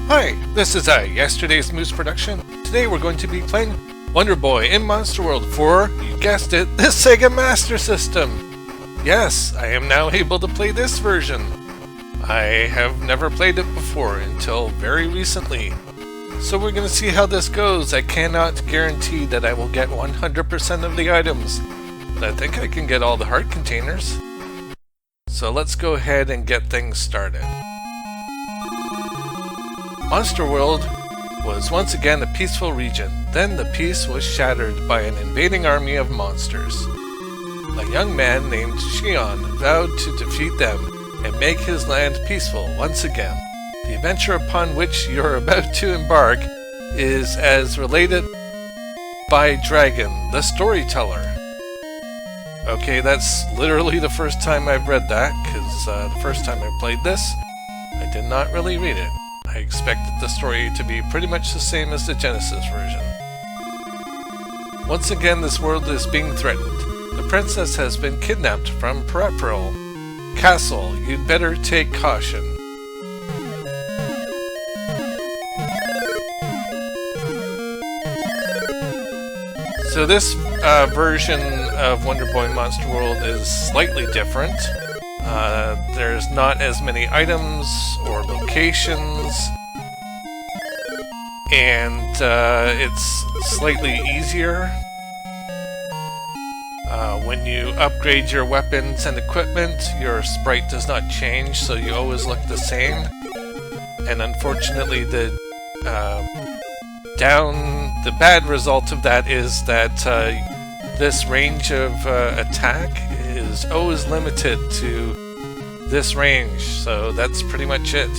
Hi, this is Yesterday's Moose production. Today we're going to be playing Wonder Boy in Monster World for, you guessed it, the Sega Master System. Yes, I am now able to play this version. I have never played it before until very recently. So we're going to see how this goes. I cannot guarantee that I will get 100% of the items, but I think I can get all the heart containers. So let's go ahead and get things started. Monster World was once again a peaceful region. Then the peace was shattered by an invading army of monsters. A young man named Shion vowed to defeat them and make his land peaceful once again. The adventure upon which you're about to embark is as related by Dragon, the storyteller. Okay, that's literally the first time I've read that, because the first time I played this, I did not really read it. I expected the story to be pretty much the same as the Genesis version. Once again, this world is being threatened. The princess has been kidnapped from Peripheral Castle. You'd better take caution. So this version of Wonder Boy Monster World is slightly different. There's not as many items or locations, and it's slightly easier. When you upgrade your weapons and equipment, your sprite does not change, so you always look the same. And unfortunately, the bad result of that is that this range of attack is always limited to this range, so that's pretty much it.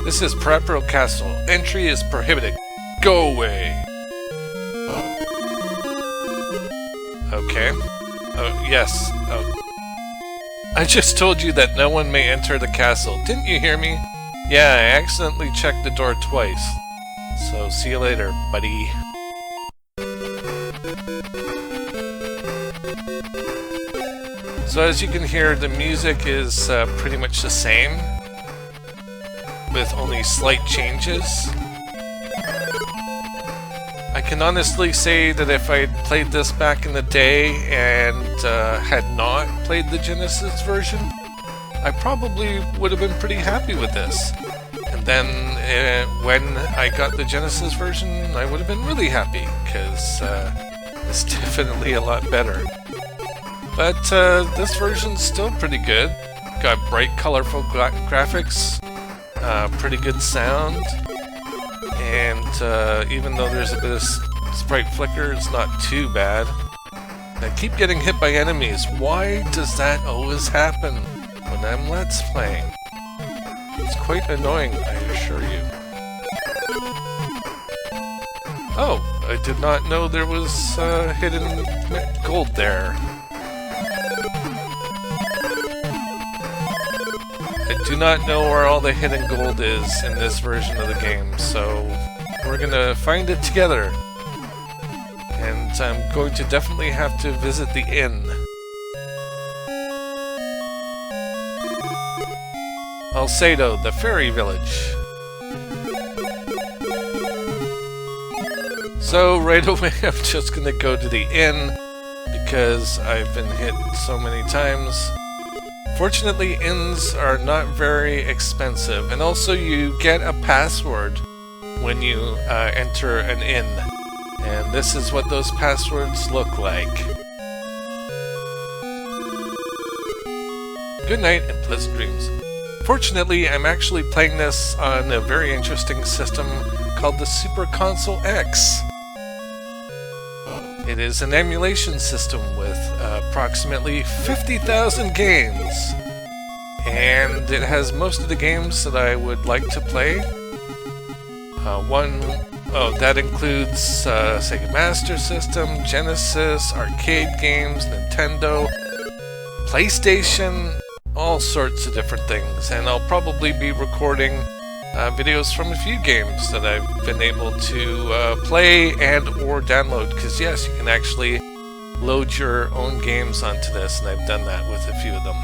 This is Peripheral Castle. Entry is prohibited. Go away! Okay. Oh, yes. Oh. I just told you that no one may enter the castle. Didn't you hear me? Yeah, I accidentally checked the door twice. So, see you later, buddy. So as you can hear, the music is pretty much the same, with only slight changes. I can honestly say that if I had played this back in the day and had not played the Genesis version, I probably would have been pretty happy with this. And then when I got the Genesis version, I would have been really happy, because it's definitely a lot better. But this version's still pretty good. Got bright, colorful graphics, pretty good sound, and even though there's a bit of sprite flicker, it's not too bad. I keep getting hit by enemies. Why does that always happen when I'm Let's Playing? It's quite annoying, I assure you. Oh, I did not know there was hidden gold there. I do not know where all the hidden gold is in this version of the game, so we're gonna find it together. And I'm going to definitely have to visit the inn. Alcedo, the fairy village. So right away I'm just gonna go to the inn because I've been hit so many times. Fortunately, inns are not very expensive, and also you get a password when you enter an inn. And this is what those passwords look like. Good night and pleasant dreams. Fortunately, I'm actually playing this on a very interesting system called the Super Console X. It is an emulation system with approximately 50,000 games. And it has most of the games that I would like to play. That includes Sega Master System, Genesis, arcade games, Nintendo, PlayStation, all sorts of different things. And I'll probably be recording videos from a few games that I've been able to play and or download, because yes, you can actually load your own games onto this, and I've done that with a few of them.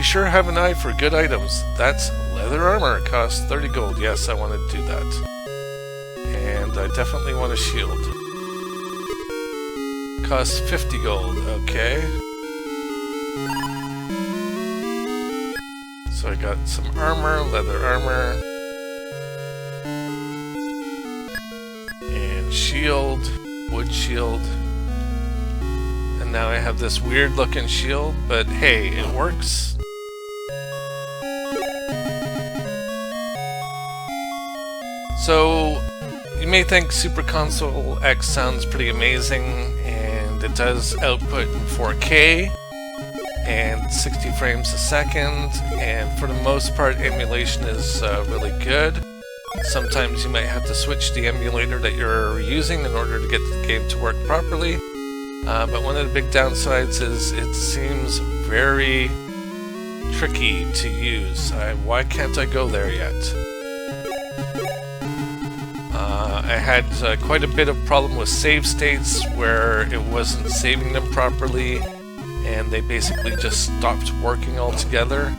You sure have an eye for good items. That's leather armor. It costs 30 gold. Yes, I want to do that. And I definitely want a shield. Costs 50 gold. Okay. So I got some armor, leather armor. And shield, wood shield. And now I have this weird looking shield, but hey, it works. So, you may think Super Console X sounds pretty amazing, and it does output in 4K and 60 frames a second, and for the most part emulation is really good. Sometimes you might have to switch the emulator that you're using in order to get the game to work properly, but one of the big downsides is it seems very tricky to use. Why can't I go there yet? I had quite a bit of problem with save states where it wasn't saving them properly, and they basically just stopped working altogether.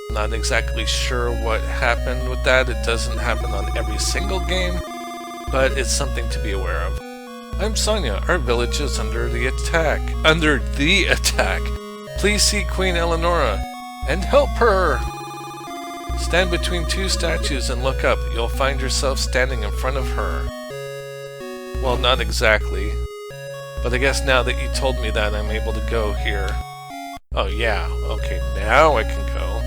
Not exactly sure what happened with that. It doesn't happen on every single game, but it's something to be aware of. I'm Sonia. Our village is under the attack. Under the attack! Please see Queen Eleonora and help her! Stand between two statues and look up. You'll find yourself standing in front of her. Well, not exactly. But I guess now that you told me that, I'm able to go here. Oh yeah, okay, now I can go.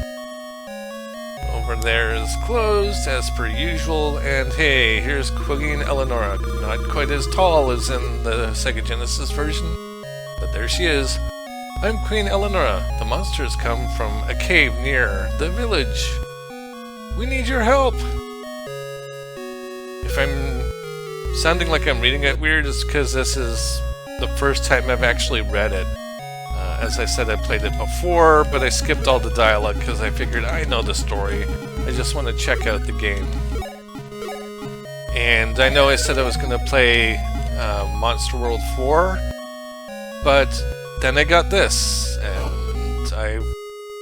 Over there is closed, as per usual, and hey, here's Queen Eleonora. Not quite as tall as in the Sega Genesis version, but there she is. I'm Queen Eleonora. The monsters come from a cave near the village. We need your help! If I'm sounding like I'm reading it weird, it's because this is the first time I've actually read it. As I said, I played it before, but I skipped all the dialogue because I figured I know the story. I just want to check out the game. And I know I said I was going to play Monster World 4, but then I got this, and I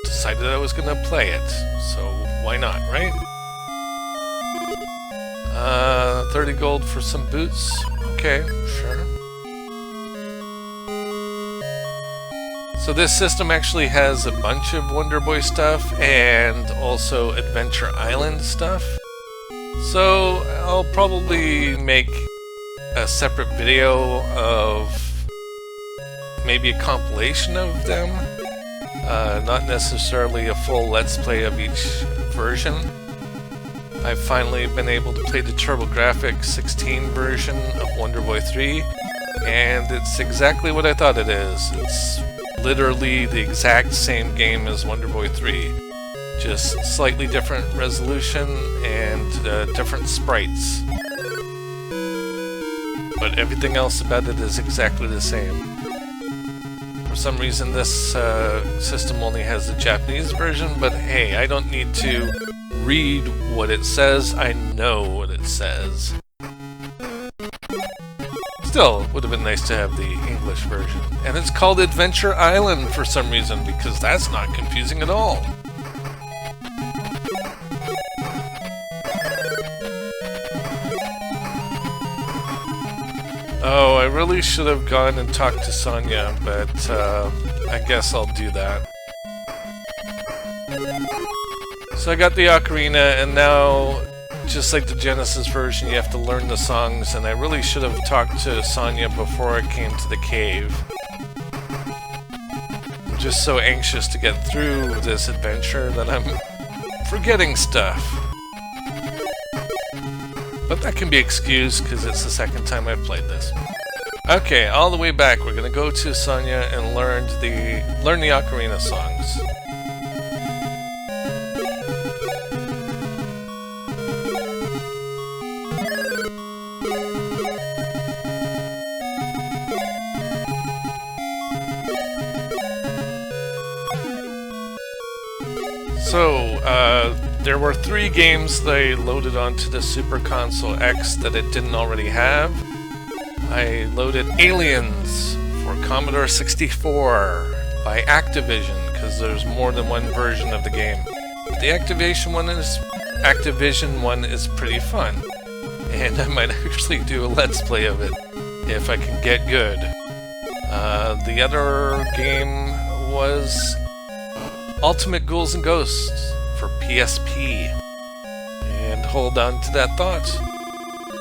decided I was going to play it. So why not, right? 30 gold for some boots. Okay, sure. So this system actually has a bunch of Wonder Boy stuff and also Adventure Island stuff. So I'll probably make a separate video of maybe a compilation of them. Not necessarily a full Let's Play of each version. I've finally been able to play the TurboGrafx 16 version of Wonder Boy 3, and it's exactly what I thought it is. It's literally the exact same game as Wonder Boy 3, just slightly different resolution and different sprites. But everything else about it is exactly the same. For some reason this system only has the Japanese version, but hey, I don't need to read what it says, I know what it says. Still, it would have been nice to have the English version. And it's called Adventure Island for some reason, because that's not confusing at all. Oh, I really should have gone and talked to Sonia, but I guess I'll do that. So I got the ocarina, and now, just like the Genesis version, you have to learn the songs, and I really should have talked to Sonia before I came to the cave. I'm just so anxious to get through this adventure that I'm forgetting stuff. But that can be excused, because it's the second time I've played this. Okay, all the way back, we're gonna go to Sonia and learn the ocarina songs. So, there were 3 games that I loaded onto the Super Console X that it didn't already have. I loaded Aliens for Commodore 64 by Activision. because there's more than one version of the game. The Activision one is pretty fun, and I might actually do a Let's Play of it if I can get good. The other game was Ultimate Ghouls and Ghosts for PSP. And hold on to that thought.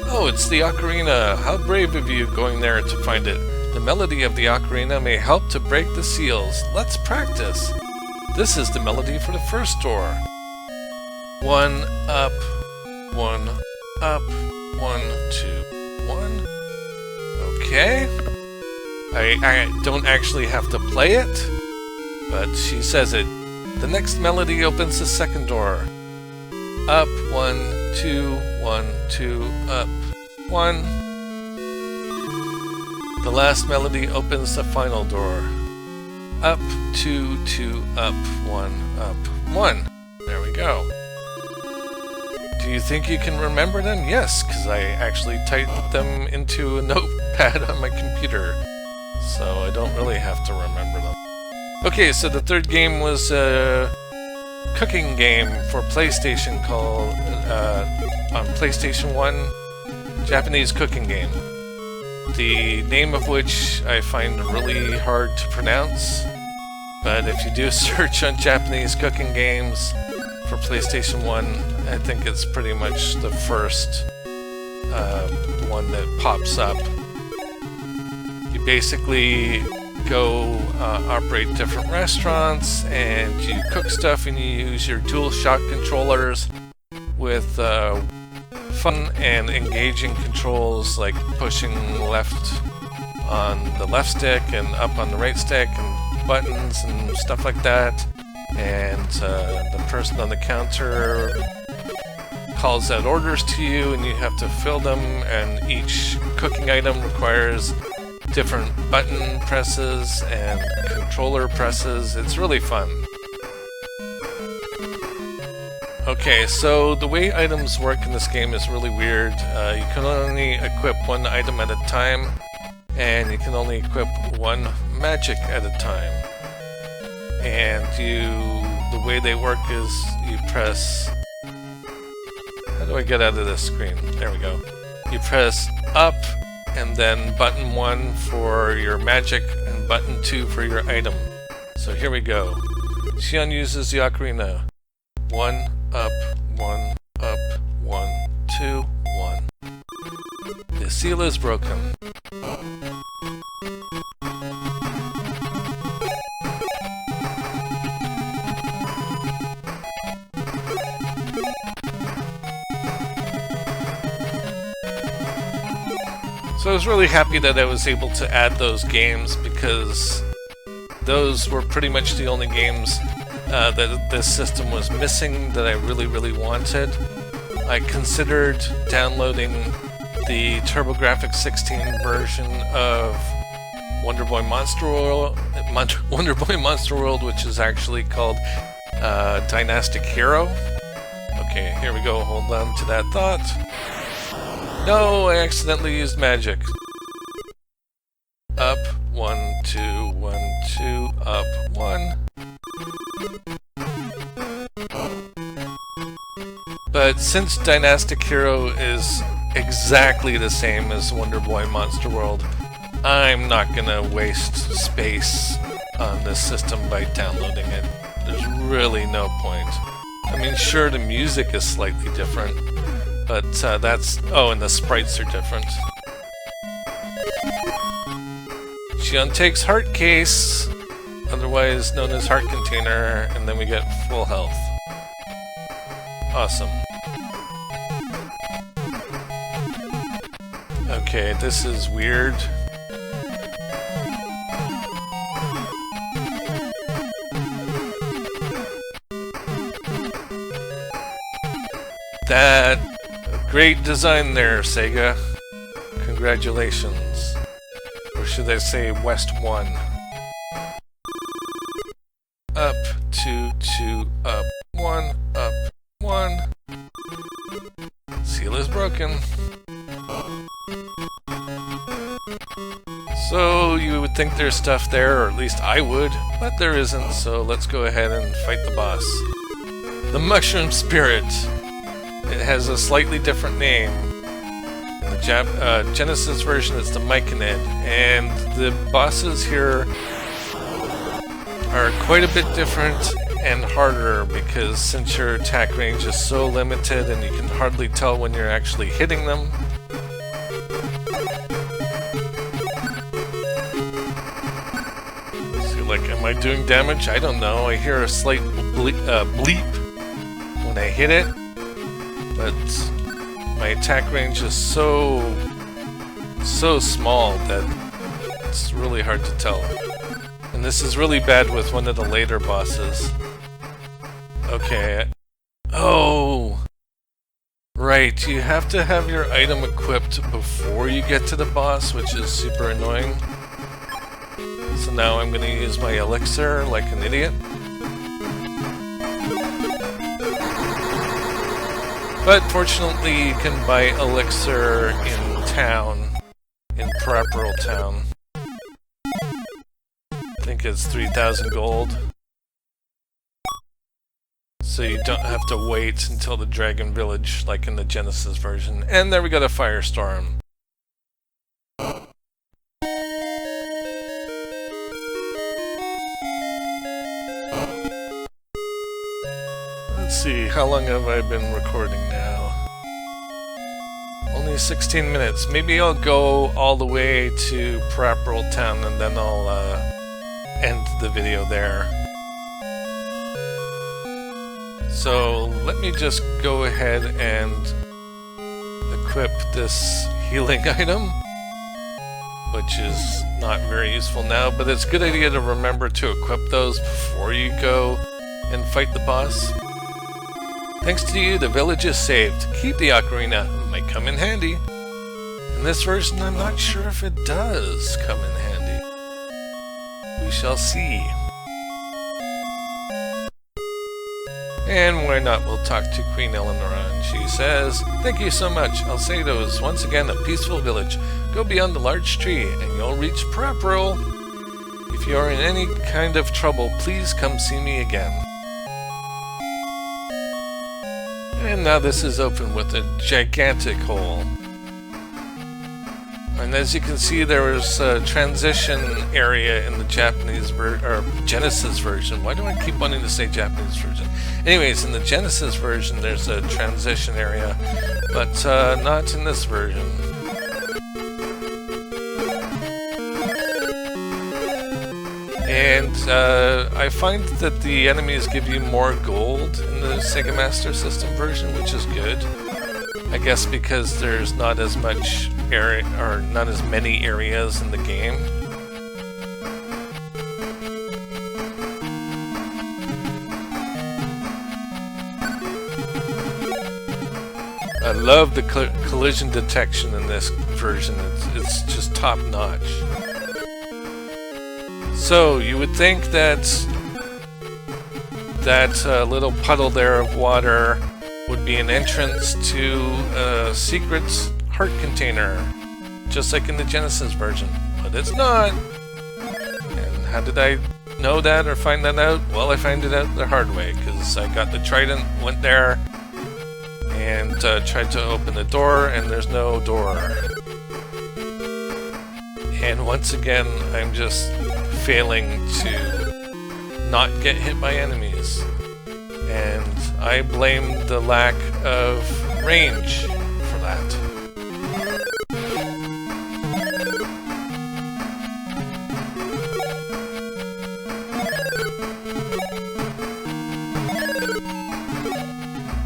Oh, it's the ocarina. How brave of you going there to find it. The melody of the ocarina may help to break the seals. Let's practice. This is the melody for the first door. 1 up, 1 up, 1, 2, 1. Okay. I don't actually have to play it, but she says it. The next melody opens the second door. Up, 1, 2, 1, 2, up, 1. The last melody opens the final door. Up, 2, 2, up, 1, up, 1. There we go. Do you think you can remember them? Yes, because I actually typed them into a notepad on my computer. So I don't really have to remember them. Okay, so the third game was a cooking game for PlayStation called, on PlayStation 1, Japanese cooking game. The name of which I find really hard to pronounce, but if you do a search on Japanese cooking games for PlayStation 1, I think it's pretty much the first one that pops up. You basically go operate different restaurants, and you cook stuff, and you use your DualShock controllers with fun and engaging controls like pushing left on the left stick and up on the right stick and buttons and stuff like that. And the person on the counter calls out orders to you, and you have to fill them, and each cooking item requires different button presses and controller presses. It's really fun. Okay, so the way items work in this game is really weird. You can only equip one item at a time, and you can only equip one magic at a time. And the way they work is you press... How do I get out of this screen? There we go. You press up, and then button 1 for your magic, and button 2 for your item. So here we go. Shion uses the ocarina. 1 up, 1 up, 1, 2, 1. The seal is broken. So I was really happy that I was able to add those games, because those were pretty much the only games that this system was missing that I really wanted. I considered downloading the TurboGrafx 16 version of Wonder Boy Monster World, which is actually called Dynastic Hero. Okay, here we go. Hold on to that thought. No, I accidentally used magic. Up, 1, 2, 1, 2, up, 1. But since Dynastic Hero is exactly the same as Wonder Boy Monster World, I'm not gonna waste space on this system by downloading it. There's really no point. I mean, sure, the music is slightly different, but that's... Oh, and the sprites are different. Shion takes Heart Case, otherwise known as Heart Container, and then we get full health. Awesome. Okay, this is weird. That... Great design there, Sega. Congratulations. Or should I say West 1. Up, 2, 2, up, 1, up, 1. Seal is broken. So you would think there's stuff there, or at least I would, but there isn't, so let's go ahead and fight the boss. The Mushroom Spirit. It has a slightly different name. In the Genesis version, it's the Myconid, and the bosses here are quite a bit different and harder because since your attack range is so limited and you can hardly tell when you're actually hitting them. Like, am I doing damage? I don't know. I hear a slight bleep when I hit it, but my attack range is so small that it's really hard to tell. And this is really bad with one of the later bosses. Okay. Oh! Right, you have to have your item equipped before you get to the boss, which is super annoying. So now I'm going to use my elixir like an idiot. But fortunately you can buy elixir in town, in Paraperal Town. I think it's 3,000 gold. So you don't have to wait until the Dragon Village like in the Genesis version. And there we got a firestorm. Let's see, how long have I been recording now? Only 16 minutes. Maybe I'll go all the way to Paraperal Town and then I'll end the video there. So let me just go ahead and equip this healing item, which is not very useful now, but it's a good idea to remember to equip those before you go and fight the boss. Thanks to you, the village is saved. Keep the ocarina. It might come in handy. In this version, I'm not sure if it does come in handy. We shall see. And why not, we'll talk to Queen Eleanor, and she says, "Thank you so much. Alcedo is once again a peaceful village. Go beyond the large tree, and you'll reach Paraperal. If you are in any kind of trouble, please come see me again." And now this is open with a gigantic hole. And as you can see, there is a transition area in the Japanese or Genesis version. Why do I keep wanting to say Japanese version? Anyways, in the Genesis version, there's a transition area, but not in this version. And I find that the enemies give you more gold in the Sega Master System version, which is good. I guess because there's not as much area, or not as many areas in the game. I love the collision detection in this version. It's just top notch. So you would think that little puddle there of water would be an entrance to a secret heart container, just like in the Genesis version, but it's not. And how did I know that or find that out? Well, I found it out the hard way, because I got the trident, went there, and tried to open the door, and there's no door. And once again, I'm just failing to not get hit by enemies. And I blame the lack of range for that.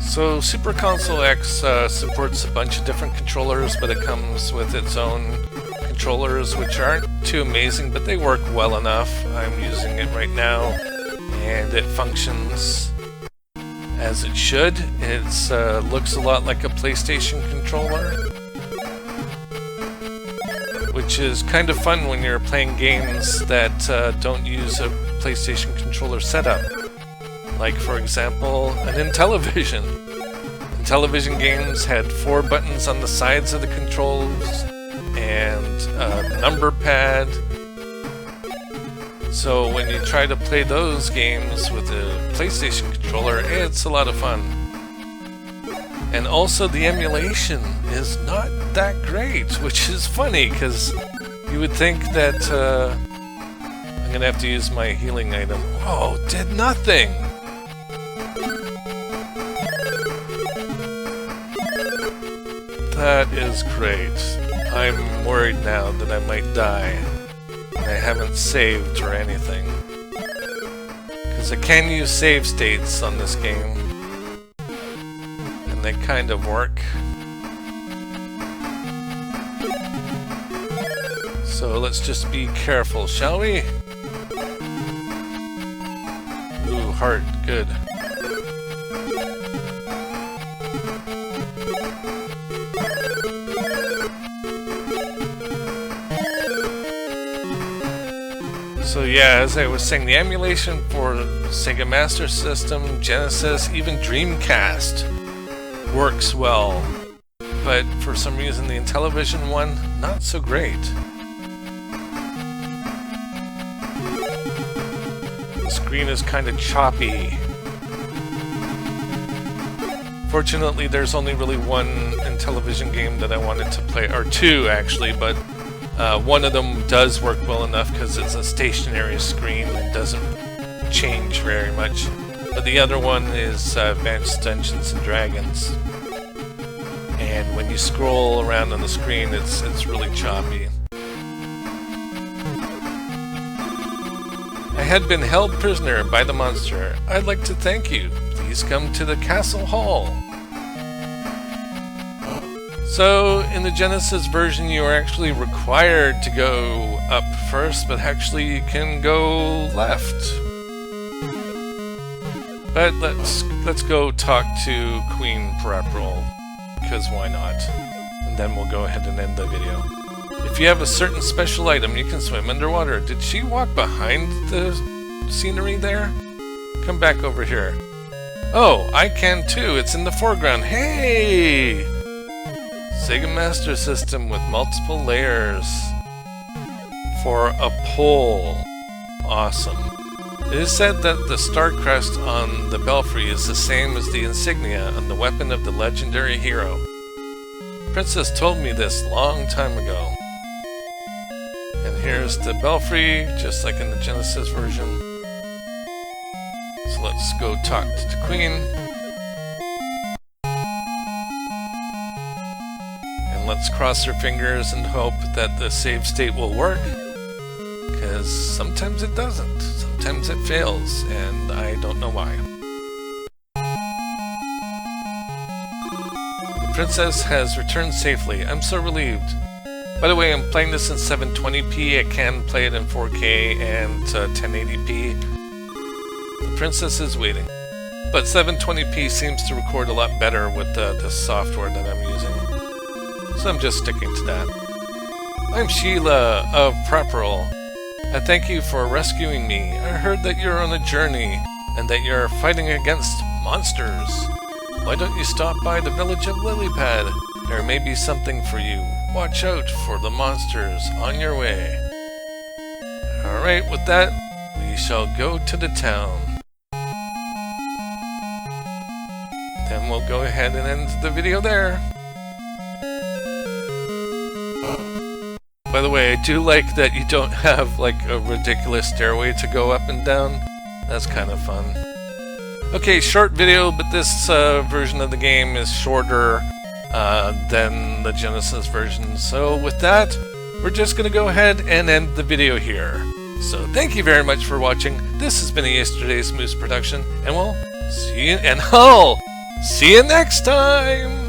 So Super Console X supports a bunch of different controllers, but it comes with its own controllers, which aren't too amazing, but they work well enough. I'm using it right now, and it functions as it should. It looks a lot like a PlayStation controller, which is kind of fun when you're playing games that don't use a PlayStation controller setup. Like, for example, an Intellivision. Intellivision games had 4 buttons on the sides of the controls, and a number pad. So when you try to play those games with a PlayStation controller, it's a lot of fun. And also the emulation is not that great, which is funny, because you would think that I'm gonna have to use my healing item. Oh, did nothing! That is great. I'm worried now that I might die. I haven't saved or anything. Because I can use save states on this game. And they kind of work. So let's just be careful, shall we? Ooh, heart, good. So yeah, as I was saying, the emulation for Sega Master System, Genesis, even Dreamcast works well. But for some reason the Intellivision one, not so great. The screen is kind of choppy. Fortunately, there's only really one Intellivision game that I wanted to play, or two actually, but one of them does work well enough because it's a stationary screen and doesn't change very much. But the other one is Advanced Dungeons and Dragons. And when you scroll around on the screen, it's really choppy. I had been held prisoner by the monster. I'd like to thank you. Please come to the castle hall. So, in the Genesis version, you are actually required to go up first, but actually you can go left. But let's go talk to Queen Paraperal, because why not? And then we'll go ahead and end the video. If you have a certain special item, you can swim underwater. Did she walk behind the scenery there? Come back over here. Oh, I can too. It's in the foreground. Hey! Sega Master System with multiple layers for a pole. Awesome. It is said that the star crest on the belfry is the same as the insignia on the weapon of the legendary hero. Princess told me this long time ago. And here's the belfry, just like in the Genesis version. So let's go talk to the Queen. Let's cross our fingers and hope that the save state will work, because sometimes it doesn't. Sometimes it fails, and I don't know why. The princess has returned safely. I'm so relieved. By the way, I'm playing this in 720p. I can play it in 4K and 1080p. The princess is waiting. But 720p seems to record a lot better with the software that I'm using. So I'm just sticking to that. I'm Sheila of Paraperal. I thank you for rescuing me. I heard that you're on a journey and that you're fighting against monsters. Why don't you stop by the village of Lilypad? There may be something for you. Watch out for the monsters on your way. Alright, with that, we shall go to the town. Then we'll go ahead and end the video there. By the way, I do like that you don't have like a ridiculous stairway to go up and down. That's kind of fun. Okay, short video, but this version of the game is shorter than the Genesis version. So with that, we're just going to go ahead and end the video here. So thank you very much for watching. This has been a Yesterday's Moose production, and we'll see you, and see you next time!